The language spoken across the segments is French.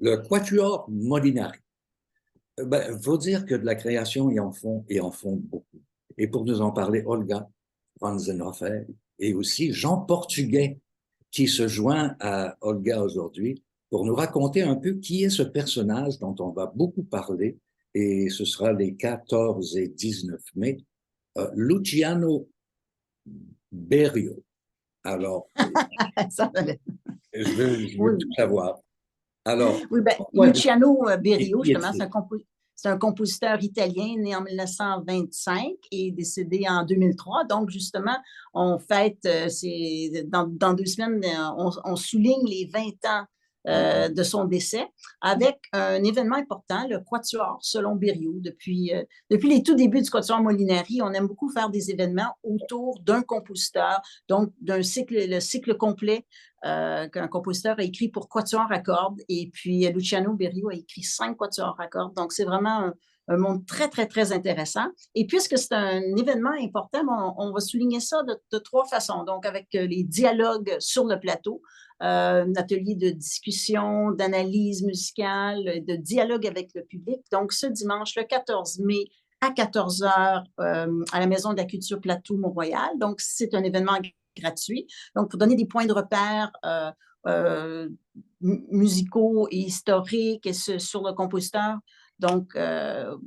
Le Quatuor Molinari. Faut dire que de la création, ils en font beaucoup. Et pour nous en parler, Olga Vanzenhofer et aussi Jean Portugais, qui se joint à Olga aujourd'hui pour nous raconter un peu qui est ce personnage dont on va beaucoup parler, et ce sera les 14 et 19 mai, Luciano Berio. Alors, Ça va être- je veux tout Oui, savoir. Alors, oui ben, pourquoi Luciano et Berio, qui justement, est-il? c'est un compositeur italien né en 1925 et décédé en 2003. Donc, justement, on fête, dans 2 semaines, on souligne les 20 ans de son décès avec un événement important, le Quatuor selon Berio. Depuis les tout débuts du Quatuor Molinari, on aime beaucoup faire des événements autour d'un compositeur, donc le cycle complet qu'un compositeur a écrit pour quatuor à cordes. Et puis, Luciano Berio a écrit 5 quatuors à cordes. Donc, c'est vraiment un monde très, très, très intéressant. Et puisque c'est un événement important, on va souligner ça de 3 façons. Donc, avec les dialogues sur le plateau, un atelier de discussion, d'analyse musicale, de dialogue avec le public. Donc, ce dimanche, le 14 mai, à 14 heures, à la Maison de la Culture Plateau Mont-Royal. Donc, c'est un événement gratuit. Donc, pour donner des points de repère euh, musicaux et historiques et sur le compositeur, donc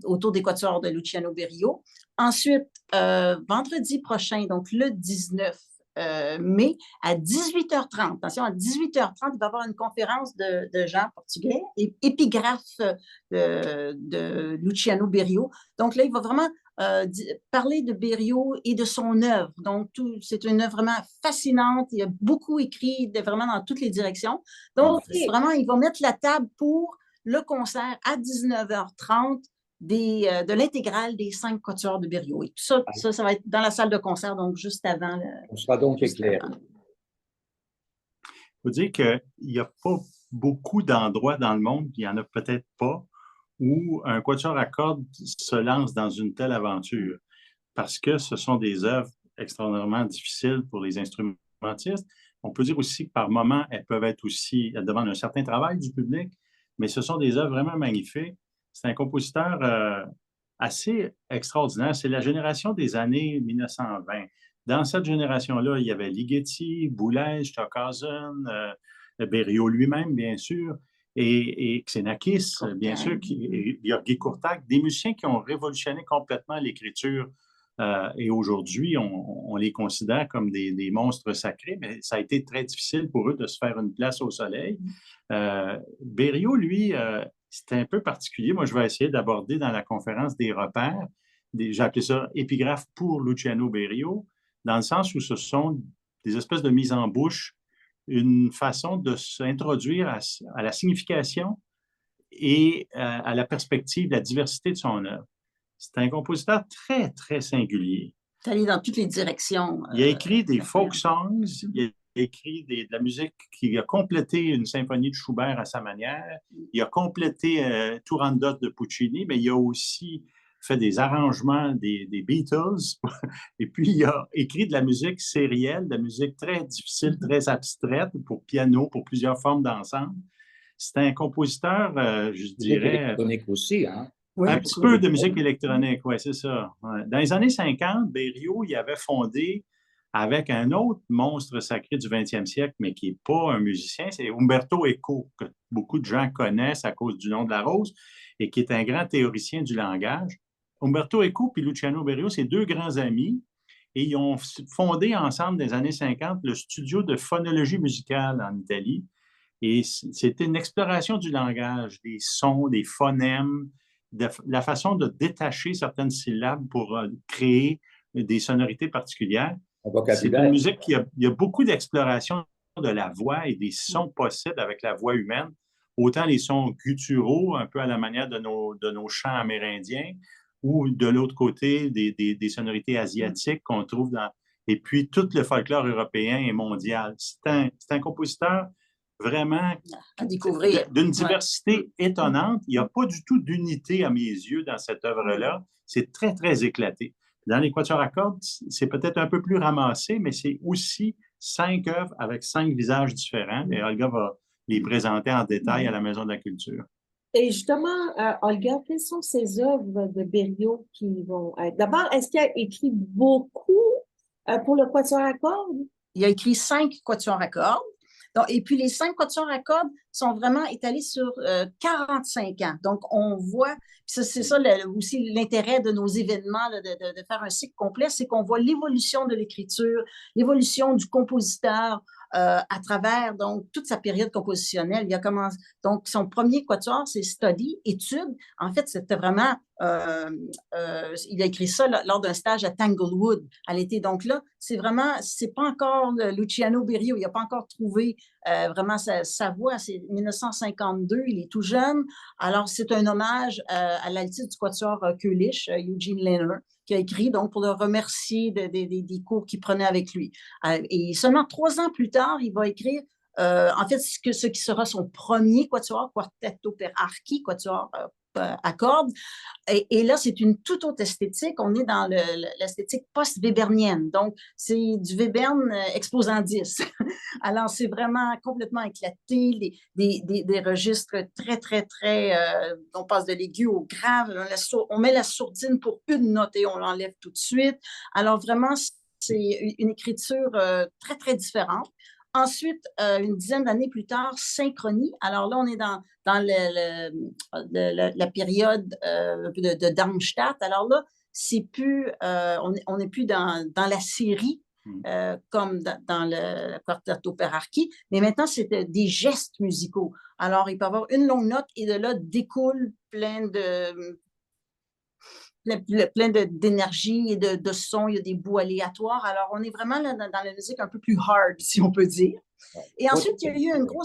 autour des quatuors de Luciano Berio. Ensuite, vendredi prochain, donc le 19 mai, à 18h30, attention, à 18h30, il va y avoir une conférence de Jean Portugais, épigraphe de Luciano Berio. Donc là, il va vraiment parler de Berio et de son œuvre. Donc, c'est une œuvre vraiment fascinante. Il a beaucoup écrit vraiment dans toutes les directions. Donc, OK. vraiment, il va mettre la table pour le concert à 19h30 de l'intégrale des 5 quatuors de Berio. Et tout ça, ça va être dans la salle de concert, donc juste avant. On sera donc Juste éclairé. avant. Faut dire qu'il n'y a pas beaucoup d'endroits dans le monde, il n'y en a peut-être pas, où un quatuor à cordes se lance dans une telle aventure, parce que ce sont des œuvres extraordinairement difficiles pour les instrumentistes. On peut dire aussi que par moments, elles demandent un certain travail du public, mais ce sont des œuvres vraiment magnifiques. C'est un compositeur assez extraordinaire. C'est la génération des années 1920. Dans cette génération-là, il y avait Ligeti, Boulez, Stockhausen, Berio lui-même, bien sûr, et Xenakis, bien sûr, et György Kurták, des musiciens qui ont révolutionné complètement l'écriture. Et aujourd'hui, on les considère comme des monstres sacrés, mais ça a été très difficile pour eux de se faire une place au soleil. Berio, lui, c'était un peu particulier. Moi, je vais essayer d'aborder dans la conférence des repères. J'ai appelé ça épigraphe pour Luciano Berio, dans le sens où ce sont des espèces de mises en bouche, une façon de s'introduire à la signification et à la perspective, la diversité de son œuvre. C'est un compositeur très, très singulier. C'est allé dans toutes les directions. Il a écrit des folk songs, il a écrit de la musique qui a complété une symphonie de Schubert à sa manière. Il a complété Turandot de Puccini, mais il a aussi fait des arrangements des Beatles. Et puis, il a écrit de la musique sérielle, de la musique très difficile, très abstraite pour piano, pour plusieurs formes d'ensemble. C'est un compositeur, je dirais, Électronique aussi, hein? Oui. un petit peu de musique électronique, oui, c'est ça. Ouais. Dans les années 50, Berio, il avait fondé avec un autre monstre sacré du 20e siècle, mais qui n'est pas un musicien, c'est Umberto Eco, que beaucoup de gens connaissent à cause du nom de la rose, et qui est un grand théoricien du langage. Umberto Eco et Luciano Berio, c'est deux grands amis, et ils ont fondé ensemble dans les années 50 le studio de phonologie musicale en Italie. Et c'était une exploration du langage, des sons, des phonèmes, de la façon de détacher certaines syllabes pour créer des sonorités particulières. Un C'est une vocabulaire. musique il y a beaucoup d'exploration de la voix et des sons possibles avec la voix humaine. Autant les sons gutturaux, un peu à la manière de nos chants amérindiens, ou de l'autre côté, des sonorités asiatiques qu'on trouve dans... Et puis, tout le folklore européen et mondial. C'est un compositeur vraiment À découvrir. d'une diversité étonnante. Il n'y a pas du tout d'unité à mes yeux dans cette œuvre-là. C'est très, très éclaté. Dans les quatuors à cordes, c'est peut-être un peu plus ramassé, mais c'est aussi 5 œuvres avec 5 visages différents. Et Olga va les présenter en détail à la Maison de la Culture. Et justement, Olga, quelles sont ces œuvres de Berrios qui vont être? D'abord, est-ce qu'il a écrit beaucoup pour le quatuor à cordes? Il a écrit 5 quatuors à cordes. Donc, et puis, les 5 quatuors à cordes sont vraiment étalés sur 45 ans. Donc, on voit, c'est ça aussi l'intérêt de nos événements, là, de faire un cycle complet, c'est qu'on voit l'évolution de l'écriture, l'évolution du compositeur à travers donc toute sa période compositionnelle. Il a commencé, donc, son premier quatuor, c'est Study, étude. En fait, c'était vraiment, il a écrit ça lors d'un stage à Tanglewood à l'été. Donc là, c'est pas encore Luciano Berio, il n'a pas encore trouvé vraiment sa voix. C'est 1952, il est tout jeune. Alors, c'est un hommage à l'altitude du quatuor Kulish, Eugene Lehner, qui a écrit donc pour le remercier des cours qu'il prenait avec lui. Et seulement 3 ans plus tard, il va écrire en fait ce qui sera son premier quatuor, Quartetto per archi, quatuor à cordes. Et là, c'est une toute autre esthétique. On est dans l'esthétique post-webernienne. Donc, c'est du Webern exposant 10. Alors, c'est vraiment complètement éclaté, des registres très, très, très... on passe de l'aigu au grave. On met la sourdine pour une note et on l'enlève tout de suite. Alors, vraiment, c'est une écriture très, très différente. Ensuite, une dizaine d'années plus tard, Synchronie. Alors là, on est dans la période de Darmstadt. Alors là, c'est plus, on n'est plus dans la série comme dans le Quartetto per archi, mais maintenant, c'est des gestes musicaux. Alors, il peut y avoir une longue note et de là découle plein d'énergie et de sons, il y a des bouts aléatoires. Alors, on est vraiment là dans la musique un peu plus hard, si on peut dire. Et ensuite, il y a eu un gros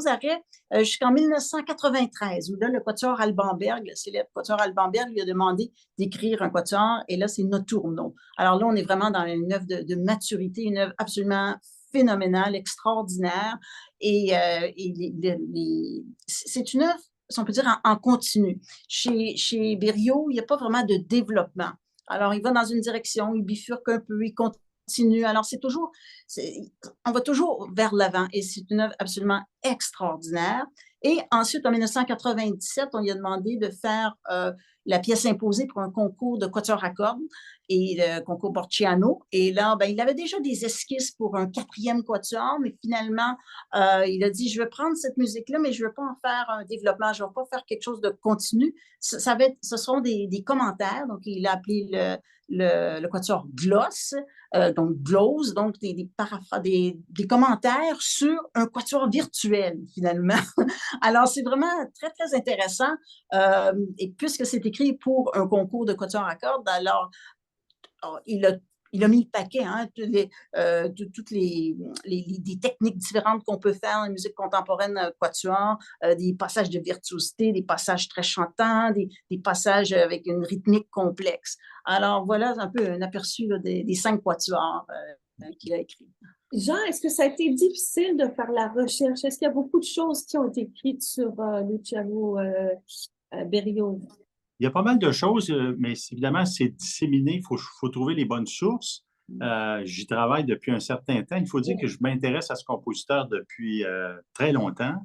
arrêt jusqu'en 1993, où là, le quatuor Alban Berg, le célèbre quatuor Alban Berg, lui a demandé d'écrire un quatuor, et là, c'est Notturno. Alors là, on est vraiment dans une œuvre de maturité, une œuvre absolument phénoménale, extraordinaire, et c'est une œuvre, si on peut dire, en continu. Chez Berio, il n'y a pas vraiment de développement. Alors, il va dans une direction, il bifurque un peu, il continue. Alors, on va toujours vers l'avant et c'est une œuvre absolument extraordinaire. Et ensuite, en 1997, on lui a demandé de faire la pièce imposée pour un concours de quatuor à cordes et le concours Borciano. Et là, il avait déjà des esquisses pour un 4e quatuor, mais finalement, il a dit, je vais prendre cette musique-là, mais je ne veux pas en faire un développement, je ne vais pas faire quelque chose de continu. Ce seront des commentaires. Donc, il a appelé le quatuor Gloss, donc Glows, donc des commentaires sur un quatuor virtuel, finalement. Alors, c'est vraiment très, très intéressant. Et puisque c'est écrit pour un concours de quatuor à cordes, alors, il a mis le paquet, hein, toutes les techniques différentes qu'on peut faire en musique contemporaine quatuor, des passages de virtuosité, des passages très chantants, des passages avec une rythmique complexe. Alors, voilà un peu un aperçu là, des 5 quatuors qu'il a écrits. Jean, est-ce que ça a été difficile de faire la recherche? Est-ce qu'il y a beaucoup de choses qui ont été écrites sur Luciano Berio? Il y a pas mal de choses, mais évidemment, c'est disséminé. Il faut trouver les bonnes sources. J'y travaille depuis un certain temps. Il faut dire que je m'intéresse à ce compositeur depuis très longtemps.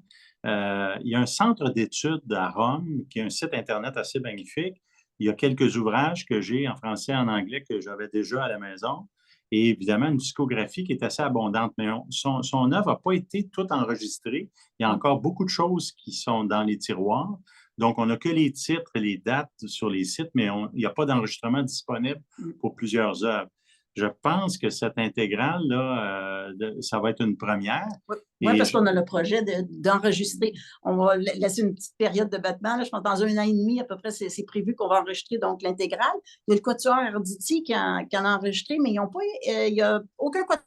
Il y a un centre d'études à Rome qui a un site Internet assez magnifique. Il y a quelques ouvrages que j'ai en français et en anglais que j'avais déjà à la maison. Et évidemment, une discographie qui est assez abondante. Mais son œuvre n'a pas été toute enregistrée. Il y a encore beaucoup de choses qui sont dans les tiroirs. Donc, on n'a que les titres et les dates sur les sites, mais il n'y a pas d'enregistrement disponible pour plusieurs œuvres. Je pense que cette intégrale-là, ça va être une première. Oui, parce qu'on a le projet d'enregistrer. On va laisser une petite période de battement. Là, je pense dans 1 an et demi, à peu près, c'est prévu qu'on va enregistrer donc l'intégrale. Il y a le quatuor Arditi qui en a enregistré, mais il n'y a aucun quatuor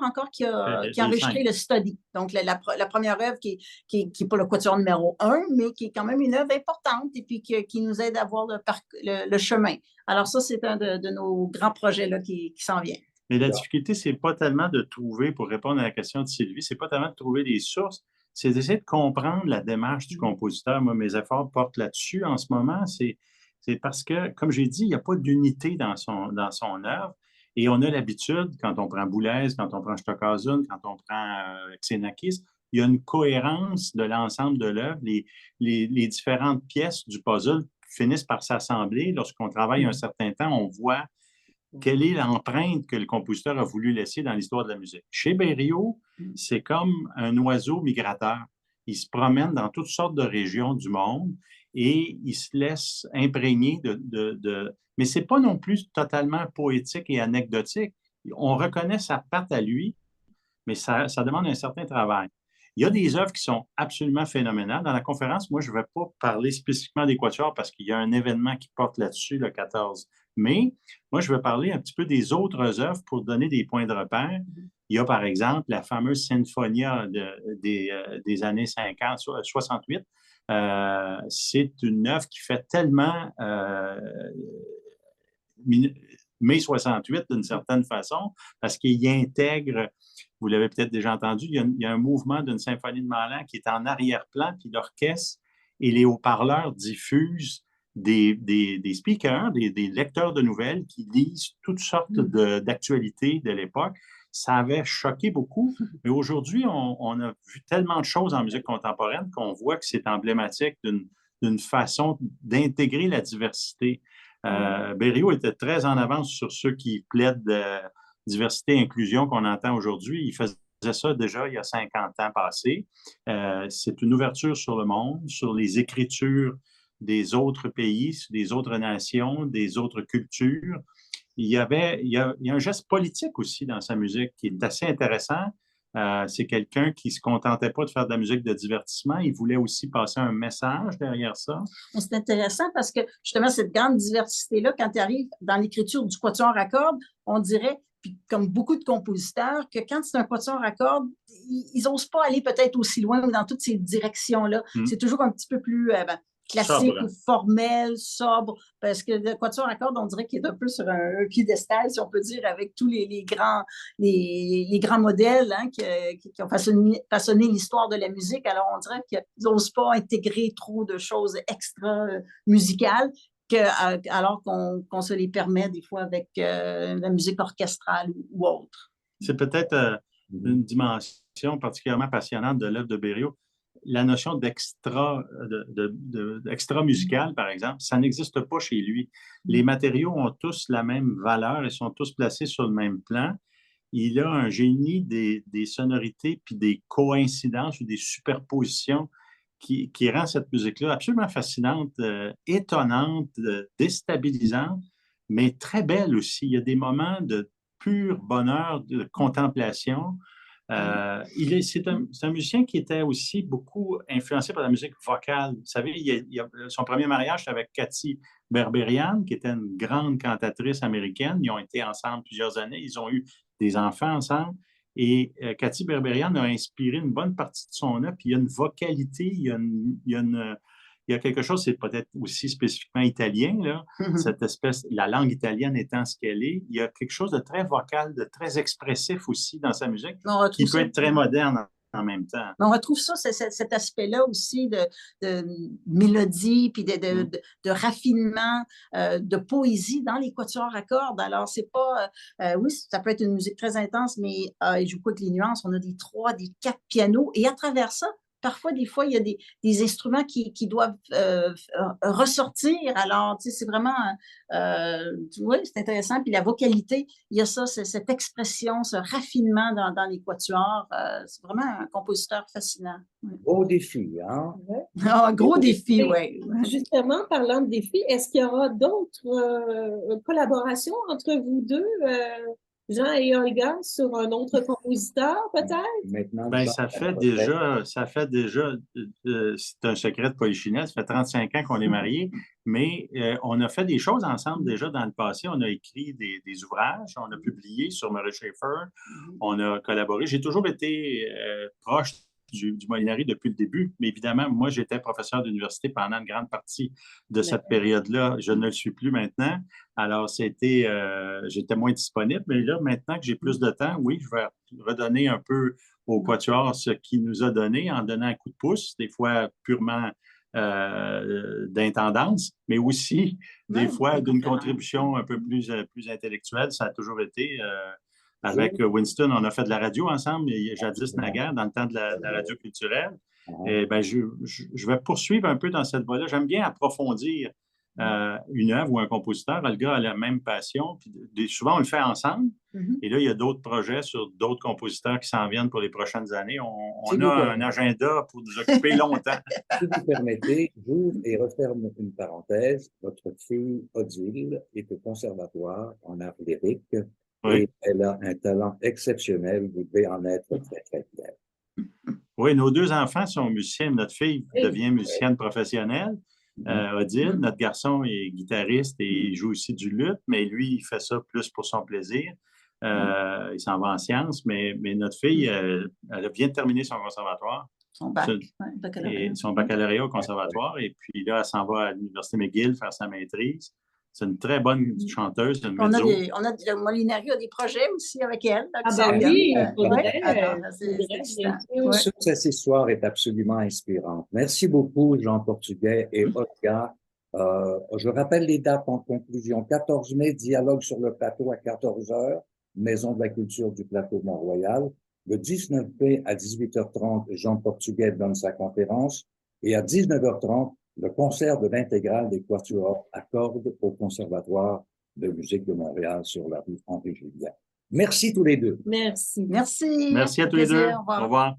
encore qui a enregistré le Study. Donc, la première œuvre qui n'est pas le quatuor numéro 1, mais qui est quand même une œuvre importante et puis qui nous aide à voir le chemin. Alors ça, c'est un de nos grands projets là, qui s'en vient. Mais la difficulté, c'est pas tellement de trouver, pour répondre à la question de Sylvie, c'est pas tellement de trouver des sources, c'est d'essayer de comprendre la démarche du compositeur. Moi, mes efforts portent là-dessus en ce moment. C'est parce que, comme j'ai dit, il n'y a pas d'unité dans son œuvre. Et on a l'habitude, quand on prend Boulez, quand on prend Stockhausen, quand on prend Xenakis, il y a une cohérence de l'ensemble de l'œuvre. Les différentes pièces du puzzle finissent par s'assembler. Lorsqu'on travaille un certain temps, on voit quelle est l'empreinte que le compositeur a voulu laisser dans l'histoire de la musique. Chez Berriot, c'est comme un oiseau migrateur. Il se promène dans toutes sortes de régions du monde et il se laisse imprégner Mais ce n'est pas non plus totalement poétique et anecdotique. On reconnaît sa patte à lui, mais ça demande un certain travail. Il y a des œuvres qui sont absolument phénoménales. Dans la conférence, moi, je ne vais pas parler spécifiquement des quatuors parce qu'il y a un événement qui porte là-dessus le 14 mai. Moi, je vais parler un petit peu des autres œuvres pour donner des points de repère. Il y a, par exemple, la fameuse Sinfonia des années 50, 68. C'est une œuvre qui fait tellement mai 68 d'une certaine façon, parce qu'il y intègre, vous l'avez peut-être déjà entendu, il y a un mouvement d'une symphonie de Mahler qui est en arrière-plan, puis l'orchestre et les haut-parleurs diffusent des speakers, des lecteurs de nouvelles qui lisent toutes sortes d'actualités de l'époque. Ça avait choqué beaucoup, mais aujourd'hui, on a vu tellement de choses en musique contemporaine qu'on voit que c'est emblématique d'une façon d'intégrer la diversité. Berriot était très en avance sur ceux qui plaident de diversité et inclusion qu'on entend aujourd'hui. Il faisait ça déjà il y a 50 ans passés. C'est une ouverture sur le monde, sur les écritures des autres pays, des autres nations, des autres cultures. Il y a un geste politique aussi dans sa musique qui est assez intéressant. C'est quelqu'un qui ne se contentait pas de faire de la musique de divertissement. Il voulait aussi passer un message derrière ça. C'est intéressant parce que justement, cette grande diversité-là, quand tu arrives dans l'écriture du quatuor à cordes, on dirait, puis comme beaucoup de compositeurs, que quand c'est un quatuor à cordes, ils n'osent pas aller peut-être aussi loin dans toutes ces directions-là. C'est toujours un petit peu plus classique ou formel, sobre, parce que le quatuor à cordes, on dirait qu'il est un peu sur un piédestal, si on peut dire, avec tous les grands modèles qui ont façonné l'histoire de la musique. Alors, on dirait qu'ils n'osent pas intégrer trop de choses extra musicales, alors qu'on se les permet des fois avec la musique orchestrale ou autre. C'est peut-être une dimension particulièrement passionnante de l'œuvre de Berriot. La notion d'extra musical, par exemple, ça n'existe pas chez lui. Les matériaux ont tous la même valeur et sont tous placés sur le même plan. Il a un génie des sonorités puis des coïncidences ou des superpositions qui rend cette musique-là absolument fascinante, étonnante, déstabilisante, mais très belle aussi. Il y a des moments de pur bonheur, de contemplation. C'est un musicien qui était aussi beaucoup influencé par la musique vocale. Vous savez, son premier mariage, c'était avec Cathy Berberian, qui était une grande cantatrice américaine. Ils ont été ensemble plusieurs années. Ils ont eu des enfants ensemble. Et Cathy Berberian a inspiré une bonne partie de son œuvre. Puis il y a une vocalité, il y a quelque chose, c'est peut-être aussi spécifiquement italien, là, cette espèce, la langue italienne étant ce qu'elle est, il y a quelque chose de très vocal, de très expressif aussi dans sa musique, qui peut être très moderne en même temps. Mais on retrouve ça, cet aspect-là aussi de mélodie, puis de raffinement, de poésie dans les quatuors à cordes. Alors, c'est pas... oui, ça peut être une musique très intense, mais il joue quoi avec les nuances? On a des 3, des 4 pianos, et à travers ça, parfois, des fois, il y a des instruments qui doivent ressortir. Alors, tu sais, c'est vraiment... oui, c'est intéressant. Puis la vocalité, il y a ça, cette expression, ce raffinement dans les quatuors. C'est vraiment un compositeur fascinant. Gros défi, hein? Un gros défi, oui. Justement, parlant de défis, est-ce qu'il y aura d'autres collaborations entre vous deux, Jean et Olga, sur un autre compositeur, peut-être? Maintenant, ça fait déjà, c'est un secret de Polichinelle, ça fait 35 ans qu'on est mariés, mais on a fait des choses ensemble déjà dans le passé. On a écrit des ouvrages, on a publié sur Murray Schafer, on a collaboré. J'ai toujours été proche du Molinari depuis le début, mais évidemment, moi, j'étais professeur d'université pendant une grande partie de cette période-là. Je ne le suis plus maintenant. Alors, j'étais moins disponible, mais là, maintenant que j'ai plus de temps, oui, je vais redonner un peu au Quatuor ce qu'il nous a donné en donnant un coup de pouce, des fois purement d'intendance, mais aussi des fois d'une contribution un peu plus intellectuelle. Ça a toujours été avec Winston, on a fait de la radio ensemble, jadis naguère, dans le temps de la radio culturelle. Et ben, je vais poursuivre un peu dans cette voie-là. J'aime bien approfondir une œuvre ou un compositeur. Olga a la même passion. Puis souvent, on le fait ensemble. Et là, il y a d'autres projets sur d'autres compositeurs qui s'en viennent pour les prochaines années. On a un agenda pour nous occuper longtemps. Si vous permettez, j'ouvre et referme une parenthèse. Votre fille, Odile, est au conservatoire en art lyrique et elle a un talent exceptionnel. Vous devez en être très, très fier. Oui, nos 2 enfants sont musiciens. Notre fille devient musicienne professionnelle. Odile, notre garçon, est guitariste et il joue aussi du luth, mais lui, il fait ça plus pour son plaisir. Il s'en va en sciences, mais notre fille, elle vient de terminer son conservatoire. Son bac, baccalauréat. Son baccalauréat au conservatoire. Et puis là, elle s'en va à l'Université McGill faire sa maîtrise. C'est une très bonne chanteuse. On a le Molinari a des projets aussi avec elle. Oui, il faudrait. Cette histoire est absolument inspirante. Merci beaucoup, Jean Portugais et Olga. Je rappelle les dates en conclusion. 14 mai, dialogue sur le plateau à 14 h, Maison de la culture du plateau Mont-Royal. Le 19 mai à 18h30, Jean Portugais donne sa conférence. Et à 19h30, le concert de l'intégrale des quatuors à cordes au Conservatoire de musique de Montréal sur la rue Henri-Julien. Merci tous les deux. Merci. Merci. Merci à tous les deux. Au revoir. Au revoir.